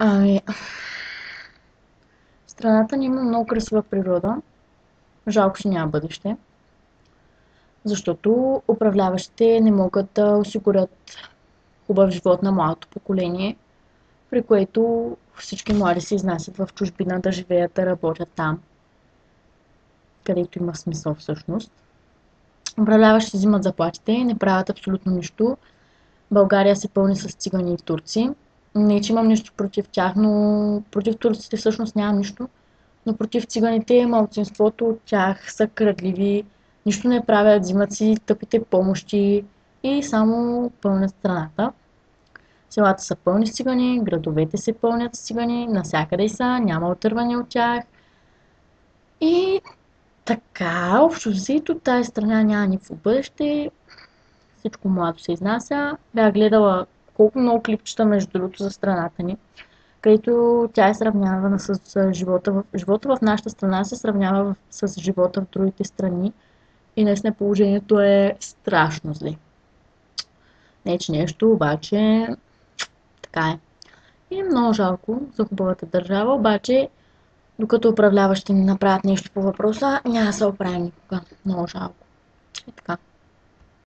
Ами, страната ни има много красива природа. Жалко, че няма бъдеще, защото управляващите не могат да осигурят хубав живот на младото поколение, при което всички млади се изнасят в чужбина да живеят, да работят там, където има смисъл всъщност. Управляващите взимат заплатите, не правят абсолютно нищо. България се пълни с цигани и турци. Не, че имам нищо против тях, но против турците всъщност нямам нищо. Но против циганите малцинството от тях са крадливи, нищо не правят, взимат си тъпите помощи и само пълнят страната. Селата са пълни с цигани, градовете се пълнят с цигани, навсякъде са, няма отърване от тях. И така, общо взето, тази страна няма никакво бъдеще, всичко младо се изнася. Бях гледала колко много клипчета, между другото, за страната ни, където тя е сравнявана с живота живота в нашата страна се сравнява с живота в другите страни и наистина положението е страшно зле. Не че нещо, обаче така е. И е много жалко за хубавата държава, обаче докато управляващи не направят нещо по въпроса, няма да се оправим никога. Много жалко. И така.